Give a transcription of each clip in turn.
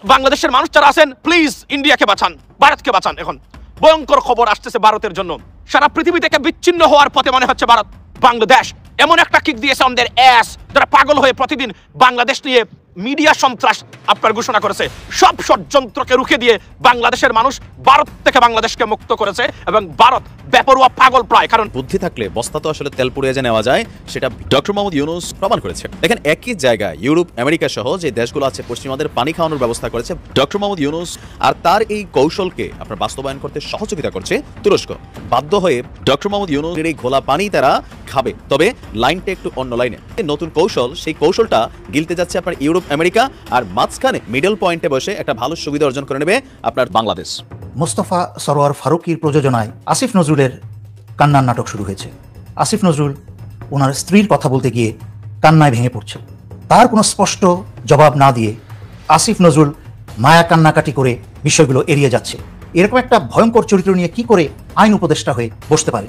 বাংলাদেশের মানুষ যারা আছেন প্লিজ ইন্ডিয়াকে বাঁচান, ভারতকে বাঁচান। এখন ভয়ঙ্কর খবর আসতেছে ভারতের জন্য। সারা পৃথিবী থেকে বিচ্ছিন্ন হওয়ার পথে মনে হচ্ছে ভারত। বাংলাদেশ এমন একটা কিক দিয়েছে আমাদের অ্যাস, যারা পাগল হয়ে প্রতিদিন বাংলাদেশ নিয়ে মিডিয়া সন্ত্রাস আপনার ঘোষণা করেছে। সব ষড়যন্ত্রকে রুখে দিয়ে বাংলাদেশের মানুষ ভারত থেকে বাংলাদেশকে মুক্ত করেছে এবং ভারত বেপরোয়া পাগল প্রায়। কারণ বুদ্ধি থাকলে বস্তা তো আসলে তেল পুড়িয়ে যে নেওয়া যায়, সেটা ডক্টর মোহাম্মদ ইউনূস প্রমাণ করেছে। দেখেন একই জায়গায় ইউরোপ আমেরিকা সহ যে দেশগুলো আছে পশ্চিমাদের পানি খাওয়ানোর ব্যবস্থা করেছে ডক্টর মোহাম্মদ ইউনূস, আর তার এই কৌশলকে আপনার বাস্তবায়ন করতে সহযোগিতা করছে তুরস্ক। বাধ্য হয়ে ডক্টর মোহাম্মদ ইউনূসের এই ঘোলা পানি তারা খাবে, তবে লাইনটা একটু অন্য লাইনে। নতুন কৌশল, সেই কৌশলটা গিলতে যাচ্ছে আপনার ইউরোপ আমেরিকা, আর মাঝখানে মিডল পয়েন্টে বসে একটা ভালো সুবিধা অর্জন করে নেবে আপনার বাংলাদেশ। মোস্তফা সরোয়ার ফারুকীর প্রযোজনায় আসিফ নজরুলের কান্নার নাটক শুরু হয়েছে। আসিফ নজরুল ওনার স্ত্রীর কথা বলতে গিয়ে কান্নায় ভেঙে পড়ছে। তার কোনো স্পষ্ট জবাব না দিয়ে আসিফ নজরুল মায়া কান্নাকাটি করে বিষয়গুলো এড়িয়ে যাচ্ছে। এরকম একটা ভয়ঙ্কর চরিত্র নিয়ে কি করে আইন উপদেষ্টা হয়ে বসতে পারে?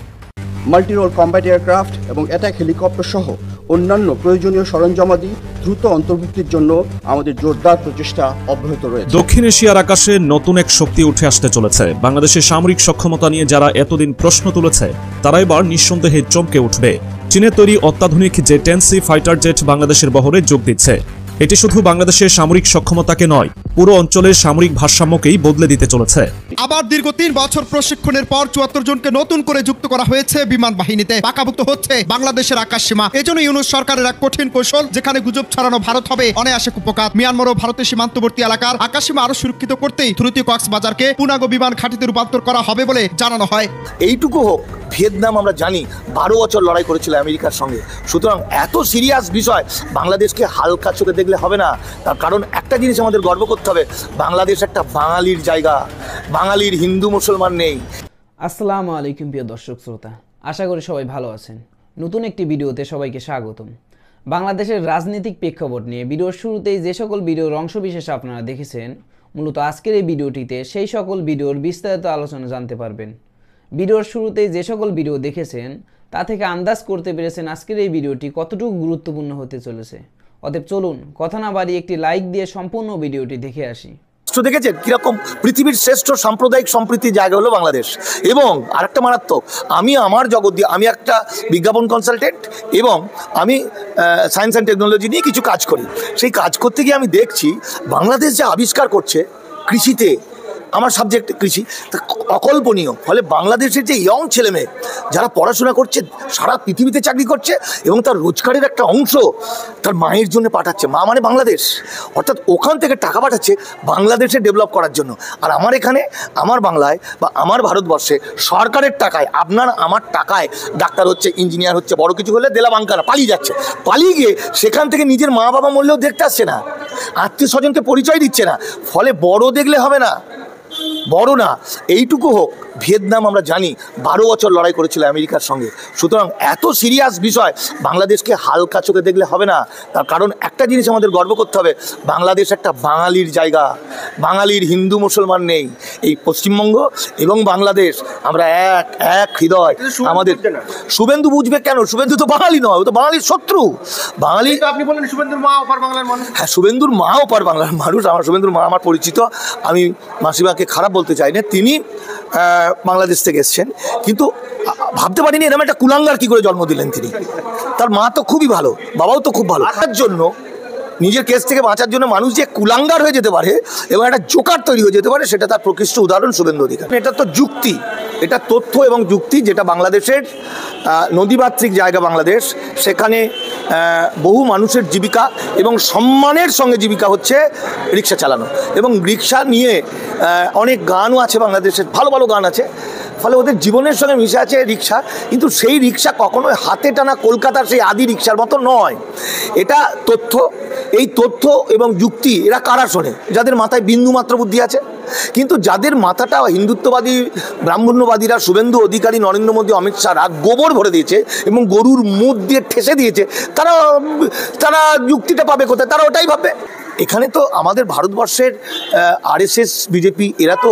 মাল্টিরোল কম্ব্যাট এয়ারক্রাফট এবং অ্যাটাক হেলিকপ্টার সহ অন্যান্য প্রয়োজনীয় সরঞ্জামাদি দ্রুত অন্তর্ভুক্তির জন্য আমাদের জোরদার প্রচেষ্টা অব্যাহত রয়েছে। দক্ষিণ এশিয়ার আকাশে নতুন এক শক্তি উঠে আসতে চলেছে। বাংলাদেশের সামরিক সক্ষমতা নিয়ে যারা এতদিন প্রশ্ন তুলেছে, তারা এবার নিঃসন্দেহে চমকে উঠবে। চীনের তৈরি অত্যাধুনিক J-10C ফাইটার জেট বাংলাদেশের বহরে যোগ দিচ্ছে। এটি শুধু বাংলাদেশের সামরিক সক্ষমতাকে নয়, পুরো অঞ্চলের সামরিক ভারসাম্যকেই বদলে দিতে চলেছে। আবার দীর্ঘ ৩ বছর প্রশিক্ষণের পর ৭৪ জনকে নতুন করে যুক্ত করা হয়েছে বিমান বাহিনীতে। পাকাভুক্ত হচ্ছে বাংলাদেশের আকাশ সীমা। এজন্য ইউনূস সরকারের এক কঠিন কৌশল, যেখানে গুজব ছড়ানো ভারত হবে অনায়াসে কুপকাত। মিয়ানমার ও ভারতের সীমান্তবর্তী এলাকার আকাশ সীমা আরো সুরক্ষিত করতেই তুরুতি কক্সবাজারকে পূর্ণাঙ্গ বিমান ঘাঁটিতে রূপান্তর করা হবে বলে জানানো হয়। এইটুকু হোক, ভিয়েতনাম আমরা জানি 12 বছর লড়াই করেছিল আমেরিকার সঙ্গে। সুতরাং এত সিরিয়াস বিষয় বাংলাদেশকে হালকা চোখে দেখলে হবে না। তার কারণ একটা জিনিস আমাদের গর্ব করতে হবে, বাংলাদেশ একটা বাঙালির জায়গা, বাঙালির হিন্দু মুসলমান নেই। আসসালামু আলাইকুম প্রিয় দর্শক শ্রোতা, আশা করি সবাই ভালো আছেন। নতুন একটি ভিডিওতে সবাইকে স্বাগতম। বাংলাদেশের রাজনৈতিক প্রেক্ষাপট নিয়ে ভিডিওর শুরুতেই যে সকল ভিডিওর অংশবিশেষ আপনারা দেখেছেন, মূলত আজকের এই ভিডিওটিতে সেই সকল ভিডিওর বিস্তারিত আলোচনা জানতে পারবেন। ভিডিওর শুরুতেই যে সকল ভিডিও দেখেছেন তা থেকে আন্দাজ করতে পেরেছেন আজকের এই ভিডিওটি কতটুকু গুরুত্বপূর্ণ হতে চলেছে। অতএব চলুন কথা না বাড়িয়ে একটি লাইক দিয়ে সম্পূর্ণ ভিডিওটি দেখে আসি। দেখেছেন কিরকম পৃথিবীর শ্রেষ্ঠ সাম্প্রদায়িক সম্প্রীতির জায়গা হলো বাংলাদেশ। এবং আরেকটা মারাত্মক, আমি আমার জগৎ দিয়ে, আমি একটা বিজ্ঞাপন কনসালটেন্ট এবং আমি সায়েন্স অ্যান্ড টেকনোলজি নিয়ে কিছু কাজ করি। সেই কাজ করতে গিয়ে আমি দেখছি বাংলাদেশ যে আবিষ্কার করছে কৃষিতে, আমার সাবজেক্ট কৃষি, অকল্পনীয়। ফলে বাংলাদেশের যে ইয়ং ছেলেমেয়ে যারা পড়াশোনা করছে, সারা পৃথিবীতে চাকরি করছে এবং তার রোজগারের একটা অংশ তার মায়ের জন্য পাঠাচ্ছে। মা মানে বাংলাদেশ, অর্থাৎ ওখান থেকে টাকা পাঠাচ্ছে বাংলাদেশে ডেভেলপ করার জন্য। আর আমার এখানে, আমার বাংলায় বা আমার ভারতবর্ষে সরকারের টাকায়, আপনার আমার টাকায় ডাক্তার হচ্ছে, ইঞ্জিনিয়ার হচ্ছে, বড় কিছু হলে দেলা বাঙ্কারা পালিয়ে যাচ্ছে। পালিয়ে গিয়ে সেখান থেকে নিজের মা বাবা মরলেও দেখতে আসছে না, আত্মীয় স্বজনকে পরিচয় দিচ্ছে না। ফলে বড় দেখলে হবে না, বড় না। এইটুকু হোক, ভিয়েতনাম আমরা জানি 12 বছর লড়াই করেছিল আমেরিকার সঙ্গে। সুতরাং এত সিরিয়াস বিষয় বাংলাদেশকে হালকা চোখে দেখলে হবে না। তার কারণ একটা জিনিস আমাদের গর্ব করতে হবে, বাংলাদেশ একটা বাঙালির জায়গা, বাঙালির হিন্দু মুসলমান নেই। এই পশ্চিমবঙ্গ এবং বাংলাদেশ আমরা এক হৃদয়। আমাদের শুভেন্দু বুঝবে কেন? শুভেন্দু তো বাঙালি নয়, ও তো বাঙালির শত্রু। বাঙালি, আপনি বলেন শুভেন্দুর মা ওপার বাংলার মানুষ। হ্যাঁ, শুভেন্দুর মা ওপার বাংলার মানুষ। আমার শুভেন্দুর মা আমার পরিচিত, আমি মাসিমাকে খারাপ বলতে চাই না, তিনি বাংলাদেশ থেকে এসছেন। কিন্তু ভাবতে পারিনি এরকম একটা কুলাঙ্গার কি করে জন্ম দিলেন তিনি। তার মা তো খুবই ভালো, বাবাও তো খুব ভালো। তার জন্য নিজের কেস থেকে বাঁচার জন্য মানুষ যে কুলাঙ্গার হয়ে যেতে পারে এবং একটা জোকার তৈরি হয়ে যেতে পারে, সেটা তার প্রকৃষ্ট উদাহরণ শুভেন্দু অধিকারী। এটা তো যুক্তি, এটা তথ্য এবং যুক্তি, যেটা বাংলাদেশের নদীমাতৃক জায়গা বাংলাদেশ। সেখানে বহু মানুষের জীবিকা এবং সম্মানের সঙ্গে জীবিকা হচ্ছে রিক্সা চালানো। এবং রিক্সা নিয়ে অনেক গানও আছে বাংলাদেশের, ভালো ভালো গান আছে। ফলে ওদের জীবনের সঙ্গে মিশে আছে রিক্সা। কিন্তু সেই রিক্সা কখনোই হাতে টানা কলকাতার সেই আদি রিক্সার মতো নয়। এটা তথ্য, এই তথ্য এবং যুক্তি এরা কারা শোনে? যাদের মাথায় বিন্দুমাত্র বুদ্ধি আছে। কিন্তু যাদের মাথাটা হিন্দুত্ববাদী ব্রাহ্মণ্যবাদীরা, শুভেন্দু অধিকারী, নরেন্দ্র মোদী, অমিত শাহরা গোবর ভরে দিয়েছে এবং গরুর মুখ দিয়ে ঠেসে দিয়েছে, তারা যুক্তিটা পাবে কোথায়? তারা ওটাই ভাববে। এখানে তো আমাদের ভারতবর্ষের আরএসএস, বিজেপি, এরা তো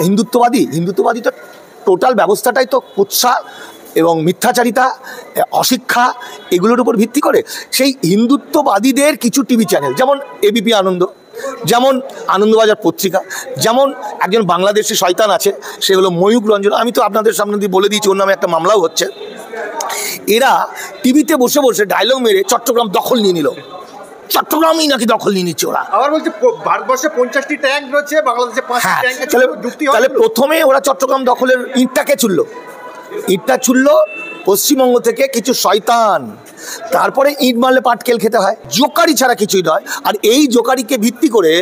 হিন্দুত্ববাদী তো টোটাল ব্যবস্থাটাই তো কুৎসা এবং মিথ্যাচারিতা, অশিক্ষা, এগুলোর উপর ভিত্তি করে। সেই হিন্দুত্ববাদীদের কিছু টিভি চ্যানেল, যেমন এবিপি আনন্দ, যেমন আনন্দবাজার পত্রিকা, যেমন একজন বাংলাদেশি শয়তান আছে, সে হলো ময়ূক রঞ্জন। আমি তো আপনাদের সামনে দিয়ে বলে দিয়েছি, ওর নামে একটা মামলাও হচ্ছে। এরা টিভিতে বসে বসে ডায়লগ মেরে চট্টগ্রাম দখল নিয়ে নিল, চট্টগ্রামই নাকি দখল নিয়ে নিচ্ছে ওরা। আবার বলছে ভারতবর্ষে 50টি ট্যাঙ্ক রয়েছে, বাংলাদেশে 5টি ট্যাঙ্ক। তাহলে প্রথমে ওরা চট্টগ্রাম দখলের ইটটাকে ছুড়লো, ইটটা ছুড়লো পশ্চিমবঙ্গ থেকে কিছু শয়তান, তারপরে ইট মারলে পাটকেল খেতে হয়, জোকারি ছাড়া কিছুই নয়। আর এই জোকারিকে ভিত্তি করে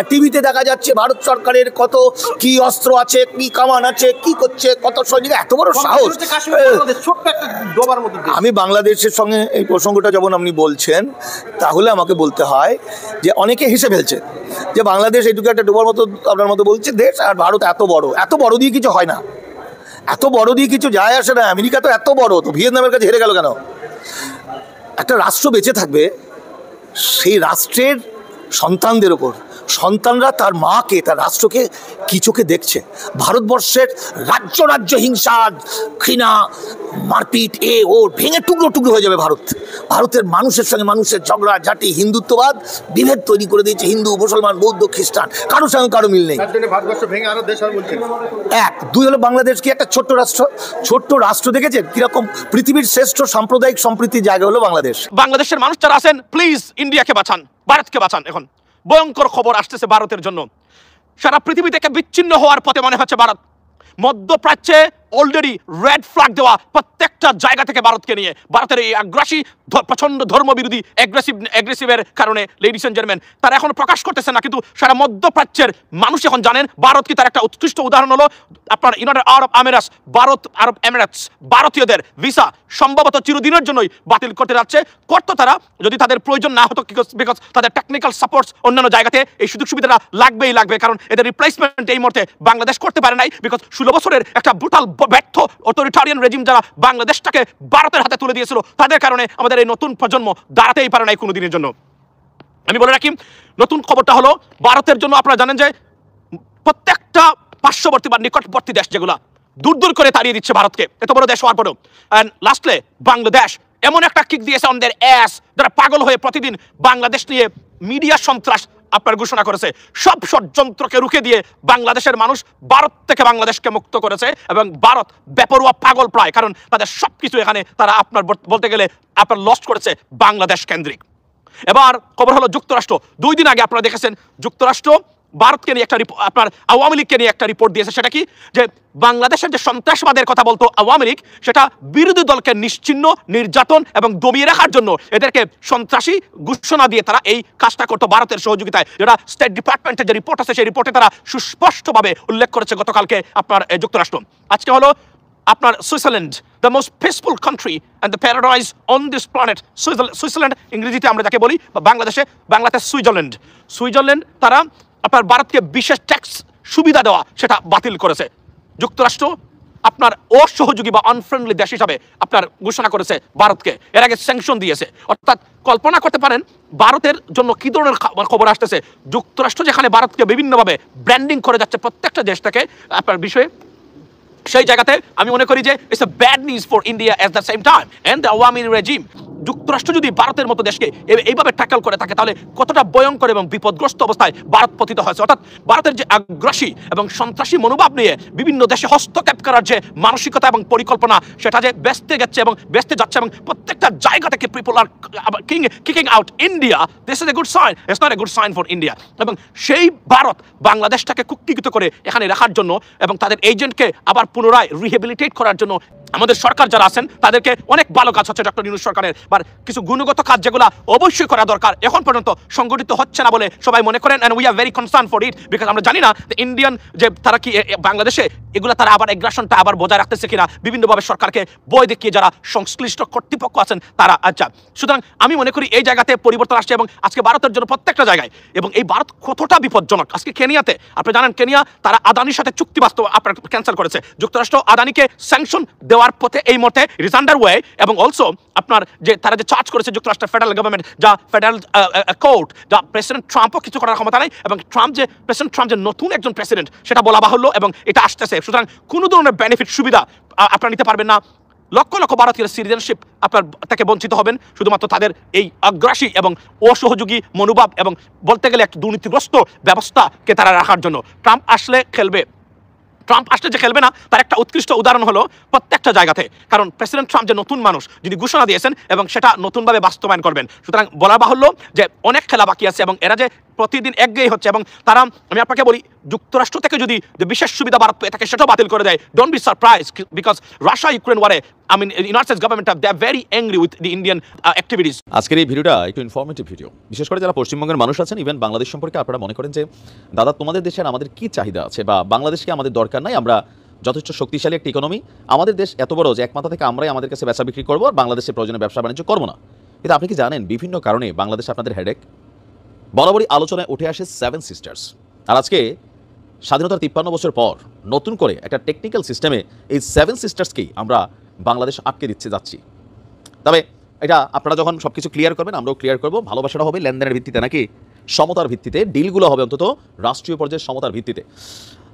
টিভিতে দেখা যাচ্ছে ভারত সরকারের কত কি অস্ত্র আছে, কি কামান আছে, কি করছে, কত সৈনিক, এত বড় সাহস। আমি বাংলাদেশের সঙ্গে এই প্রসঙ্গটা যখন আপনি বলছেন, তাহলে আমাকে বলতে হয় যে অনেকে হেসে ফেলছে যে বাংলাদেশ এইটুকু একটা ডোবার মতো আপনার মতো বলছে দেশ, আর ভারত এত বড় দিয়ে কিছু হয় না, এত বড় দিয়ে কিছু যায় আসে না। আমেরিকা তো এত বড়, তো ভিয়েতনামের কাছে হেরে গেল কেন? একটা রাষ্ট্র বেঁচে থাকবে সেই রাষ্ট্রের সন্তানদের ওপর, সন্তানরা তার মাকে, তার রাষ্ট্রকে কি চোখে দেখছে। ভারতবর্ষের রাজ্য রাজ্য হিংসা, ঘৃণা, মারপিট, ওর ভেঙে টুকরো টুকরো হয়ে যাবে ভারত। ভারতের মানুষের সঙ্গে মানুষের ঝগড়া ঝাঁটি, হিন্দুত্ববাদ বিভেদ তৈরি করে দিয়েছে, হিন্দু মুসলমান বৌদ্ধ খ্রিস্টান, কারোর সঙ্গে কারো মিল নেই। এক, দুই হলো বাংলাদেশ কি একটা ছোট্ট রাষ্ট্র দেখেছেন কিরকম পৃথিবীর শ্রেষ্ঠ সাম্প্রদায়িক সম্প্রীতির জায়গা হলো বাংলাদেশ। বাংলাদেশের মানুষ যারা আছেন, প্লিজ ইন্ডিয়াকে বাঁচান, ভারতকে বাঁচান। এখন ভয়ঙ্কর খবর আসতেছে ভারতের জন্য। সারা পৃথিবী থেকে বিচ্ছিন্ন হওয়ার পথে মনে হচ্ছে ভারত। মধ্যপ্রাচ্যে অলরেডি রেড ফ্ল্যাগ দেওয়া প্রত্যেকটা জায়গা থেকে ভারতকে নিয়ে, ভারতের এই আগ্রাসী প্রচন্ড ধর্মবিরোধী অ্যাগ্রেসিভের কারণে লেডিস এন্ড জেন্টলম্যান তারা এখন প্রকাশ করতেছে না, কিন্তু সারা মধ্যপ্রাচ্যের মানুষ এখন জানেন ভারত কি। তার একটা উৎকৃষ্ট উদাহরণ হলো আপনার ইউনাইটেড আরব আমিরাতস, আরব এমিরেটস ভারতীয়দের ভিসা সম্ভবত চিরদিনের জন্যই বাতিল করতে যাচ্ছে। করতো তারা যদি তাদের প্রয়োজন না হতো, বিকজ তাদের টেকনিক্যাল সাপোর্টস অন্যান্য জায়গাতে এই সুযোগ সুবিধাটা লাগবে, কারণ এদের রিপ্লেসমেন্ট এই মুহূর্তে বাংলাদেশ করতে পারে নাই, বিকজ 16 বছরের একটা ব্রুটাল ব্যর্থ অথরিটারিয়ান রেজিম যারা বাংলাদেশটাকে ভারতের হাতে তুলে দিয়েছিল, তাদের কারণে আমাদের এই নতুন প্রজন্ম দাঁড়াতেই পারে নাই কোনো দিনের জন্য। আমি বলে রাখি, নতুন খবরটা হলো ভারতের জন্য আপনারা জানেন যে প্রত্যেকটা পার্শ্ববর্তী বা নিকটবর্তী দেশ যেগুলা দূর করে তাড়িয়ে দিচ্ছে ভারতকে, এত বড় দেশ হওয়ার পরেও। অ্যান্ড লাস্টলে বাংলাদেশ এমন একটা কিক দিয়েছে অন দেয়ার অ্যাস, যারা পাগল হয়ে প্রতিদিন বাংলাদেশ নিয়ে মিডিয়া সন্ত্রাস আপনার ঘোষণা করেছে। সব ষড়যন্ত্রকে রুখে দিয়ে বাংলাদেশের মানুষ ভারত থেকে বাংলাদেশকে মুক্ত করেছে, এবং ভারত বেপরোয়া পাগল প্রায়, কারণ তাদের সবকিছু এখানে তারা আপনার বলতে গেলে আপনার লস্ট করেছে বাংলাদেশ কেন্দ্রিক। এবার খবর হলো যুক্তরাষ্ট্র। 2 দিন আগে আপনারা দেখেছেন যুক্তরাষ্ট্র ভারতকে নিয়ে একটা আপনার আওয়ামী লীগকে নিয়ে একটা রিপোর্ট দিয়েছে। সেটা কি, যে বাংলাদেশের যে সন্ত্রাসবাদের কথা বলতো আওয়ামী লীগ, সেটা বিরোধী দলকে নিশ্চিহ্ন, নির্যাতন এবং দমিয়ে রাখার জন্য এদেরকে সন্ত্রাসী ঘোষণা দিয়ে তারা এই কাজটা করতো ভারতের সহযোগিতায়। যেটা স্টেট ডিপার্টমেন্টের যে রিপোর্ট আছে, সেই রিপোর্টে তারা সুস্পষ্টভাবে উল্লেখ করেছে গতকালকে আপনার যুক্তরাষ্ট্র। আজকে হলো আপনার Switzerland, the most peaceful country and the paradise on this planet. Switzerland ইংরেজিতে আমরা যাকে বলি, বা বাংলাতে সুইজারল্যান্ড তারা আপনার ভারতকে বিশেষ ট্যাক্স সুবিধা দেওয়া সেটা বাতিল করেছে। যুক্তরাষ্ট্র আপনার অসহযোগী বা আনফ্রেন্ডলি দেশ হিসাবে আপনার ঘোষণা করেছে ভারতকে, এর আগে স্যাংশন দিয়েছে। অর্থাৎ কল্পনা করতে পারেন ভারতের জন্য কি ধরনের খবর আসতেছে। যুক্তরাষ্ট্র যেখানে ভারতকে বিভিন্নভাবে ব্র্যান্ডিং করে যাচ্ছে প্রত্যেকটা দেশ থেকে আপনার বিষয়ে, সেই জায়গাতে আমি মনে করি যে it's a bad news for India at the same time and the Awami regime. যুক্তরাষ্ট্র যদি ভারতের মতো দেশকে এইভাবে ট্যাকল করে থাকে, তাহলে কতটা ভয়ঙ্কর এবং বিপদগ্রস্ত অবস্থায় ভারত পতিত হয়েছে। অর্থাৎ ভারতের যে আগ্রাসী এবং সন্ত্রাসী মনোভাব নিয়ে বিভিন্ন দেশে হস্তক্ষেপ করার যে মানসিকতা এবং পরিকল্পনা, সেটা যে ব্যস্তে যাচ্ছে এবং প্রত্যেকটা জায়গা থেকে people are kicking out India. This is a good sign, it's not a good sign for India. এবং সেই ভারত বাংলাদেশটাকে কুক্ষিগত করে এখানে রাখার জন্য এবং তাদের এজেন্টকে আবার পুনরায় রিহেবিলিটেট করার জন্য আমাদের সরকার যারা আছেন তাদেরকে অনেক ভালো কাজ হচ্ছে ডক্টর ইউনূস সরকারের, বা কিছু গুণগত কাজ যেগুলো অবশ্যই করা দরকার, এখন পর্যন্ত সংগঠিত হচ্ছে না বলে সবাই মনে করেন। And we are very concern for it, because আমরা জানি না ইন্ডিয়ান যে তারা কি বাংলাদেশে এগুলো তারা আবার এগ্রাসনটা আবার বজায় রাখতেছে কিনা, বিভিন্নভাবে সরকারকে বই দেখিয়ে যারা সংশ্লিষ্ট কর্তৃপক্ষ আছেন তারা। আচ্ছা, সুতরাং আমি মনে করি এই জায়গাতে পরিবর্তন আসছে, এবং আজকে ভারতের জন্য প্রত্যেকটা জায়গায়, এবং এই ভারত কতটা বিপজ্জনক। আজকে কেনিয়াতে আপনি জানেন, কেনিয়া তারা আদানির সাথে চুক্তি বাস্তব আপনার ক্যান্সেল করেছে। যুক্তরাষ্ট্র আদানিকে স্যাংশন দেওয়ার পথে এই মুহূর্তে ইট ইজ আন্ডার ওয়ে, এবং অলসো আপনার যে তারা যে চার্জ করেছে যুক্তরাষ্ট্রের ফেডারেল গভর্নমেন্ট, যা ফেডারেল কোর্ট, যা প্রেসিডেন্ট ট্রাম্পও কিছু করার ক্ষমতা নাই, এবং প্রেসিডেন্ট ট্রাম্প যে নতুন একজন প্রেসিডেন্ট সেটা বলা বাহুল্য, এবং এটা আসতেছে। সুতরাং কোনো ধরনের বেনিফিট সুবিধা আপনারা নিতে পারবেন না। লক্ষ লক্ষ ভারতীয় সিটিজেনশিপ আপনার থেকে বঞ্চিত হবেন শুধুমাত্র তাদের এই আগ্রাসী এবং অসহযোগী মনোভাব এবং বলতে গেলে একটা দুর্নীতিগ্রস্ত ব্যবস্থাকে তারা রাখার জন্য। ট্রাম্প আসলে যে খেলবে না তার একটা উৎকৃষ্ট উদাহরণ হলো প্রত্যেকটা জায়গাতে, কারণ প্রেসিডেন্ট ট্রাম্প যে নতুন মানুষ যিনি ঘোষণা দিয়েছেন এবং সেটা নতুনভাবে বাস্তবায়ন করবেন, সুতরাং বলা বাহুল্য যে অনেক খেলা বাকি আছে এবং এরা যে প্রতিদিন একঘেয়ে হচ্ছে এবং তারা, আমি আপনাকে বলি, যুক্তরাষ্ট্র থেকে যদি যে বিশেষ সুবিধা ভারত পেয়ে থাকে সেটাও বাতিল করে দেয়, don't be surprise, because Russia Ukraine ওয়ারে United States government they are very angry with the Indian activities. আজকের এই ভিডিওটা একটু ইনফরমেটিভ ভিডিও, বিশেষ করে যারা পশ্চিমবঙ্গের মানুষ আছেন, ইভেন বাংলাদেশ সম্পর্কে আপনারা মনে করেন যে দাদা তোমাদের দেশের আমাদের কি চাহিদা আছে বা বাংলাদেশকে আমাদের দরকার নাই, আমরা যথেষ্ট শক্তিশালী একটা ইকোনমি, আমাদের দেশ এত বড় যে এক মাথা থেকে আমরাই আমাদের কাছে ব্যবসা বিক্রি করবো আর বাংলাদেশের প্রয়োজনে ব্যবসা বাণিজ্য করবো না। কিন্তু আপনি কি জানেন বিভিন্ন কারণে বাংলাদেশে আপনাদের হেডেক বরাবরই আলোচনায় উঠে আসে 7 সিস্টার্স। আর আজকে স্বাধীনতার 53 বছর পর নতুন করে একটা টেকনিক্যাল সিস্টেমে এই 7 সিস্টার্সকেই আমরা বাংলাদেশ আটকে দিচ্ছে যাচ্ছি। তবে এটা আপনারা যখন সব কিছু ক্লিয়ার করবেন আমরাও ক্লিয়ার করবো। ভালোবাসাটা হবে লেনদেনের ভিত্তিতে নাকি সমতার ভিত্তিতে, ডিলগুলো হবে অন্তত রাষ্ট্রীয় পর্যায়ে সমতার ভিত্তিতে।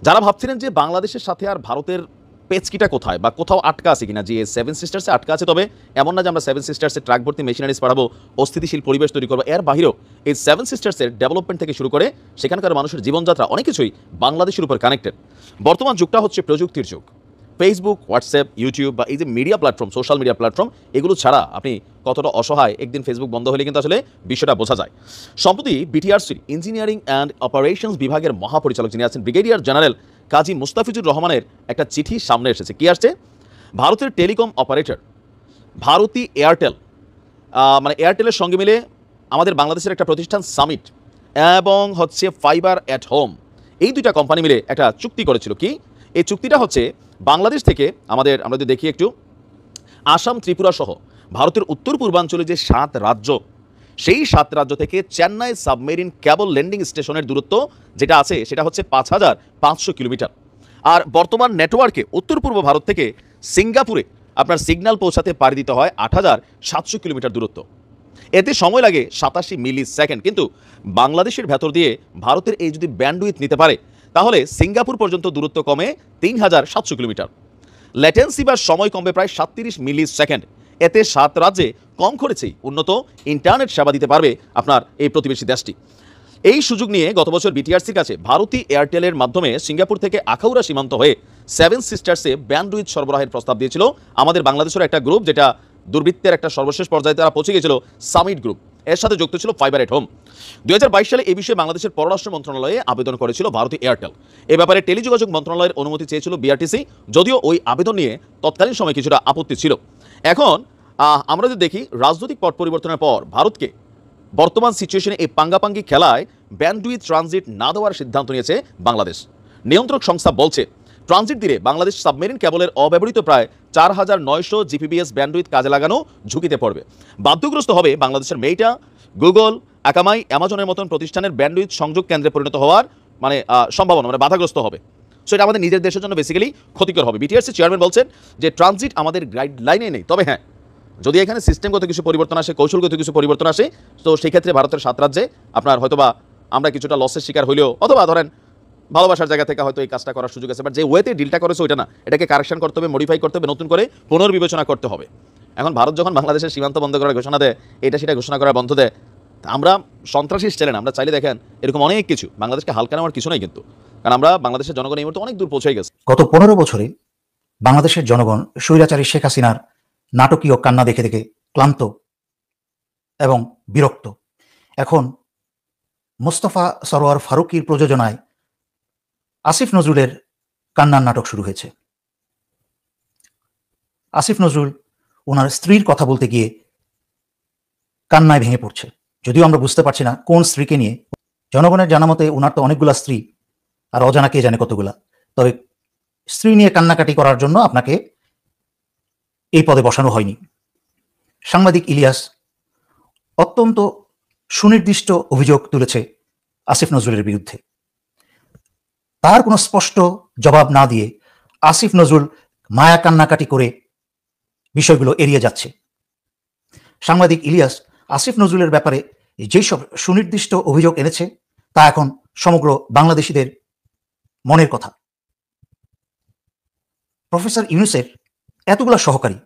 যারা ভাবছিলেন যে বাংলাদেশের সাথে আর ভারতের পেচকিটা কোথায় বা কোথাও আটকা আছে কিনা, যে 7 সিস্টার্সে আটকা আছে, তবে এমন না যে আমরা 7 সিস্টার্সে ট্রাক ভর্তি মেশিনারিজ পাঠাবো, অস্থিতিশীল পরিবেশ তৈরি করবো। এর বাহিরেও এই 7 সিস্টার্সের ডেভেলপমেন্ট থেকে শুরু করে সেখানকার মানুষের জীবনযাত্রা অনেক কিছুই বাংলাদেশের উপর কানেক্টেড। বর্তমান যুগটা হচ্ছে প্রযুক্তির যুগ। ফেসবুক, হোয়াটসঅ্যাপ, ইউটিউব বা এই যে media platform, social media platform, এগুলো ছাড়া আপনি কতটা অসহায়, একদিন ফেসবুক বন্ধ হলে কিন্তু আসলে বিষয়টা বোঝা যায়। সম্প্রতি বিটিআরসির ইঞ্জিনিয়ারিং অ্যান্ড অপারেশনস বিভাগের মহাপরিচালক যিনি আছেন ব্রিগেডিয়ার জেনারেল কাজী মুস্তাফিজুর রহমানের একটা চিঠি সামনে এসেছে। কি আসছে? ভারতের টেলিকম অপারেটর ভারতী এয়ারটেল, মানে এয়ারটেলের সঙ্গে মিলে আমাদের বাংলাদেশের একটা প্রতিষ্ঠান সামিট এবং হচ্ছে ফাইবার অ্যাট হোম, এই দুইটা কোম্পানি মিলে একটা চুক্তি করেছিল। কি এই চুক্তিটা হচ্ছে বাংলাদেশ থেকে আমরা যদি দেখি একটু, আসাম, ত্রিপুরা সহ ভারতের উত্তর পূর্বাঞ্চলে যে 7 রাজ্য, সেই 7 রাজ্য থেকে চেন্নাই সাবমেরিন কেবল ল্যান্ডিং স্টেশনের দূরত্ব যেটা আছে সেটা হচ্ছে 5500 কিলোমিটার। আর বর্তমান নেটওয়ার্কে উত্তর পূর্ব ভারত থেকে সিঙ্গাপুরে আপনার সিগন্যাল পৌঁছাতে পাড়ি দিতে হয় 8700 কিলোমিটার দূরত্ব। এতে সময় লাগে 87 মিলি সেকেন্ড। কিন্তু বাংলাদেশের ভেতর দিয়ে ভারতের এই যদি ব্যান্ডউইথ নিতে পারে তাহলে সিঙ্গাপুর পর্যন্ত দূরত্ব কমে 3700 কিলোমিটার। ল্যাটেন্সি বা সময় কমবে প্রায় 37 মিলি সেকেন্ড। এতে 7 রাজ্যে কম খরচেই উন্নত ইন্টারনেট সেবা দিতে পারবে আপনার এই প্রতিবেশী দেশটি। এই সুযোগ নিয়ে গত বছর বিটিআরসির কাছে ভারতী এয়ারটেলের মাধ্যমে সিঙ্গাপুর থেকে আখাউড়া সীমান্ত হয়ে 7 সিস্টার্সে ব্যান্ডউইথ সরবরাহের প্রস্তাব দিয়েছিল আমাদের বাংলাদেশের একটা গ্রুপ, যেটা দুর্বৃত্তের একটা সর্বশেষ পর্যায়ে তারা পৌঁছে গিয়েছিল, সামিট গ্রুপ। এর সাথে যুক্ত ছিল ফাইবার এট হোম। 2022 সালে এই বিষয়ে বাংলাদেশের পররাষ্ট্র মন্ত্রণালয়ে আবেদন করেছিল ভারতী এয়ারটেল। এ ব্যাপারে টেলিযোগাযোগ মন্ত্রণালয়ের অনুমতি চেয়েছিল বিআরটিসি, যদিও ওই আবেদন নিয়ে তৎকালীন সময় কিছুটা আপত্তি ছিল। এখন আমরা যদি দেখি রাজনৈতিক পট পরিবর্তনের পর ভারতকে বর্তমান সিচুয়েশনে এই পাঙ্গাপাঙ্গি খেলায় ব্যান্ডউইথ ট্রানজিট না দেওয়ার সিদ্ধান্ত নিয়েছে বাংলাদেশ। নিয়ন্ত্রক সংস্থা বলছে ট্রানজিট দিলে বাংলাদেশ সাবমেরিন কেবলের অব্যবহৃত প্রায় 4900 জিপিবিএস ব্যান্ডউইথ কাজে লাগানো ঝুঁকিতে পড়বে। বাধ্যগ্রস্ত হবে বাংলাদেশের মেইটা, গুগল, আকামাই, অ্যামাজনের মতন প্রতিষ্ঠানের ব্যান্ডউইথ সংযোগ কেন্দ্রে পরিণত হওয়ার সম্ভাবনা, বাধাগ্রস্ত হবে। সো এটা আমাদের নিজের দেশের জন্য বেসিক্যালি ক্ষতিকর হবে। বিটিআরসি চেয়ারম্যান বলছেন যে ট্রানজিট আমাদের গাইডলাইনে নেই, তবে হ্যাঁ যদি এখানে সিস্টেমগত কিছু পরিবর্তন আসে, কৌশলগত কিছু পরিবর্তন আসে, তো সেই ক্ষেত্রে ভারতের 7 রাজ্যে আপনার হয়তোবা আমরা কিছুটা লসের শিকার হইলেও, অথবা ধরেন ভালোবাসার জায়গা থেকে হয়তো এই কাজটা করার সুযোগ আছে, বাট যে ওয়েতে ডিলটা করেছে ওইটা না, এটাকে কারেকশন করতে হবে, মডিফাই করতে হবে, নতুন করে পুনর্বিবেচনা করতে হবে। এখন ভারত যখন বাংলাদেশের সীমান্ত বন্ধ করার ঘোষণা দেয়, এটা সেটা ঘোষণা করার বন্ধ দেয়, আমরা সন্ত্রাসী চ্যালেঞ্জ আমরা চাইলে দেখেন এরকম অনেক কিছু, বাংলাদেশকে হালকা নেওয়ার কিছু নাই কিন্তু, কারণ আমরা বাংলাদেশের জনগণ এই মুহূর্তে অনেক দূর পৌঁছে গেছে। গত 15 বছরে বাংলাদেশের জনগণ স্বৈরাচারী শেখ হাসিনার নাটকীয় কান্না দেখে দেখে ক্লান্ত এবং বিরক্ত। এখন মোস্তফা সরোয়ার ফারুকীর প্রযোজনায় আসিফ নজরুলের কান্নার নাটক শুরু হয়েছে। আসিফ নজরুল ওনার স্ত্রীর কথা বলতে গিয়ে কান্নায় ভেঙে পড়ছে, যদিও আমরা বুঝতে পারছি না কোন স্ত্রীকে নিয়ে। জনগণের জানা মতে ওনার তো অনেকগুলা স্ত্রী, আর অজানা কে জানে কতগুলা। তবে স্ত্রী নিয়ে কান্নাকাটি করার জন্য আপনাকে এই পদে বসানো হয়নি। সাংবাদিক ইলিয়াস অত্যন্ত সুনির্দিষ্ট অভিযোগ তুলেছে আসিফ নজরুলের বিরুদ্ধে। তার কোনো স্পষ্ট জবাব না দিয়ে আসিফ নজরুল মায়া কান্নাকাটি করে বিষয়গুলো এড়িয়ে যাচ্ছে। সাংবাদিক ইলিয়াস আসিফ নজরুলের ব্যাপারে যেসব সুনির্দিষ্ট অভিযোগ এনেছে তা এখন সমগ্র বাংলাদেশিদের মনের কথা। প্রফেসর ইউনূসের এতগুলা সহকারী,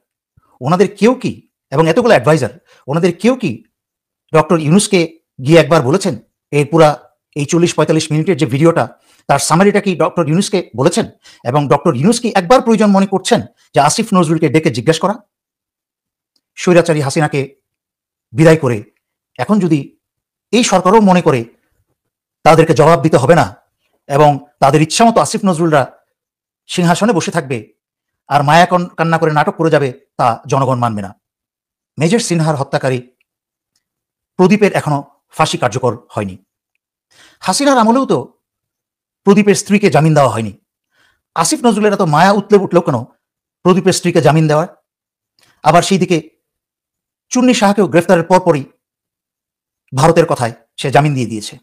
ওনাদের কেউ কি, এবং এতগুলো অ্যাডভাইজার, ওনাদের কেউ কি ডক্টর ইউনূসকে গিয়ে একবার বলেছেন এর পুরা এই 40-45 মিনিটের যে ভিডিওটা তার সামারিটা কি ডক্টর ইউনূসকে বলেছেন? এবং ডক্টর ইউনূস কি একবার প্রয়োজন মনে করছেন যে আসিফ নজরুলকে ডেকে জিজ্ঞেস করা? স্বৈরাচারী হাসিনাকে বিদায় করে এখন যদি এই সরকারও মনে করে তাদেরকে জবাব দিতে হবে না এবং তাদের ইচ্ছামতো আসিফ নজরুলরা সিংহাসনে বসে থাকবে আর মায়া কান্না করে নাটক করে যাবে, তা জনগণ মানবে না। মেজর সিনহার হত্যাকারী প্রদীপের এখনো ফাঁসি কার্যকর হয়নি। হাসিনার আমলেও তো প্রদীপের স্ত্রীকে জামিন দেওয়া হয়নি। আসিফ নজরুলের এত মায়া উঠল কেন প্রদীপের স্ত্রীকে জামিন দেওয়ার? আবার সেই দিকে চুন্নি সাহাকেও গ্রেফতারের পরপরই ভারতের কথায় সে জামিন দিয়ে দিয়েছে।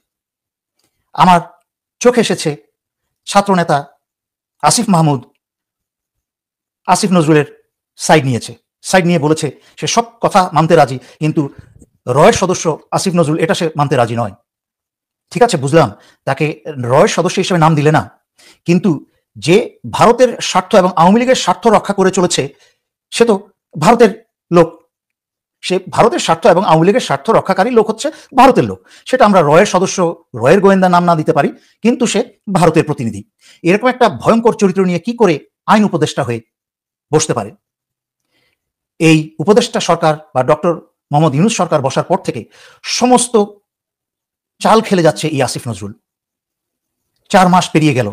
আমার চোখে এসেছে ছাত্রনেতা আসিফ মাহমুদ আসিফ নজরুলের সাইড নিয়ে বলেছে সে সব কথা মানতে রাজি, কিন্তু রয়ের সদস্য আসিফ নজরুল এটা সে মানতে রাজি নয়। ঠিক আছে, বুঝলাম, তাকে রয়ের সদস্য হিসেবে নাম দিলে না, কিন্তু যে ভারতের স্বার্থ এবং আওয়ামী লীগের স্বার্থ রক্ষা করে চলেছে সে তো ভারতের লোক। সে ভারতের স্বার্থ এবং আওয়ামী লীগের স্বার্থ রক্ষাকারী লোক হচ্ছে ভারতের লোক। সেটা আমরা রয়ের সদস্য, রয়ের গোয়েন্দা নাম না দিতে পারি, কিন্তু সে ভারতের প্রতিনিধি। এরকম একটা ভয়ঙ্কর চরিত্র নিয়ে কি করে আইন উপদেষ্টা হয়ে বসতে পারে? এই উপদেষ্টা সরকার বা ডক্টর মোহাম্মদ ইউনূস সরকার বসার পর থেকে সমস্ত চাল খেলে যাচ্ছে এই আসিফ নজরুল। 4 মাস পেরিয়ে গেল,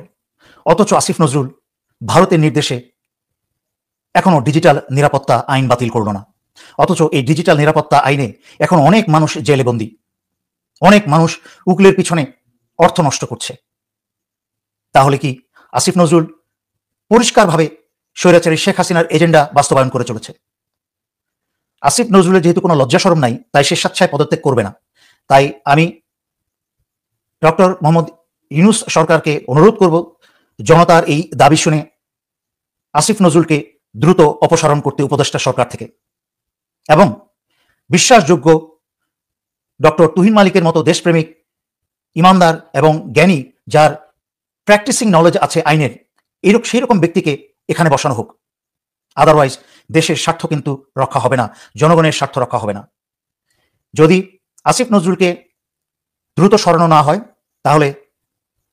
অথচ আসিফ নজরুল ভারতের নির্দেশে এখনো ডিজিটাল নিরাপত্তা আইন বাতিল করল না। অথচ এই ডিজিটাল নিরাপত্তা আইনে এখন অনেক মানুষ জেলে বন্দী, অনেক মানুষ উকিলের পিছনে অর্থ নষ্ট করছে। তাহলে কি আসিফ নজরুল পরিষ্কারভাবে স্বৈরাচারী শেখ হাসিনার এজেন্ডা বাস্তবায়ন করে চলেছে? আসিফ নজরুলের যেহেতু কোনো লজ্জা শরম নাই, তাই সে স্বেচ্ছায় পদত্যাগ করবে না। তাই আমি ডক্টর মোহাম্মদ ইউনূস সরকারকে অনুরোধ করব জনতার এই দাবি শুনে আসিফ নজরুলকে দ্রুত অপসারণ করতে উপদেষ্টা সরকার থেকে, এবং বিশ্বাসযোগ্য ডক্টর তুহিন মালিকের মতো দেশপ্রেমিক, ইমানদার এবং জ্ঞানী, যার প্র্যাকটিসিং নলেজ আছে আইনের, সেই রকম ব্যক্তিকে এখানে বসানো হোক। আদারওয়াইজ দেশের স্বার্থ কিন্তু রক্ষা হবে না, জনগণের স্বার্থ রক্ষা হবে না। যদি আসিফ নজরুলকে দ্রুত সরানো না হয় তাহলে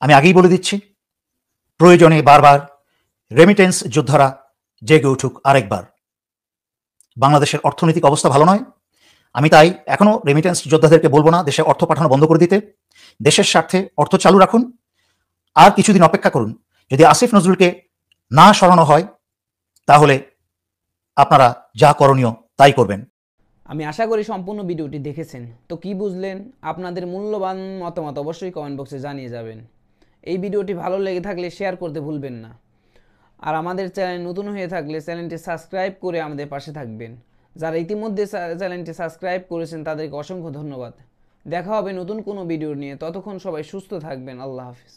আমি আগেই বলে দিচ্ছি, প্রয়োজনে বারবার রেমিটেন্স যোদ্ধারা জেগে উঠুক আরেকবার। বাংলাদেশের অর্থনৈতিক অবস্থা ভালো নয়, আমি তাই এখনো রেমিটেন্স যোদ্ধাদেরকে বলবো না দেশে অর্থ পাঠানো বন্ধ করে দিতে। দেশের স্বার্থে অর্থ চালু রাখুন, আর কিছুদিন অপেক্ষা করুন। যদি আসিফ নজরুলকে না সরানো হয় তাহলে আপনারা যা করণীয় তাই করবেন। আমি আশা করি সম্পূর্ণ ভিডিওটি দেখেছেন। তো কি বুঝলেন? আপনাদের মূল্যবান মতামত অবশ্যই কমেন্ট বক্সে জানিয়ে যাবেন। এই ভিডিওটি ভালো লেগে থাকলে শেয়ার করতে ভুলবেন না। আর আমাদের চ্যানেল নতুন হয়ে থাকলে চ্যানেলটি সাবস্ক্রাইব করে আমাদের পাশে থাকবেন। যারা ইতিমধ্যে চ্যানেলটি সাবস্ক্রাইব করেছেন তাদেরকে অসংখ্য ধন্যবাদ। দেখা হবে নতুন কোনো ভিডিও নিয়ে। ততক্ষণ সবাই সুস্থ থাকবেন। আল্লাহ হাফিজ।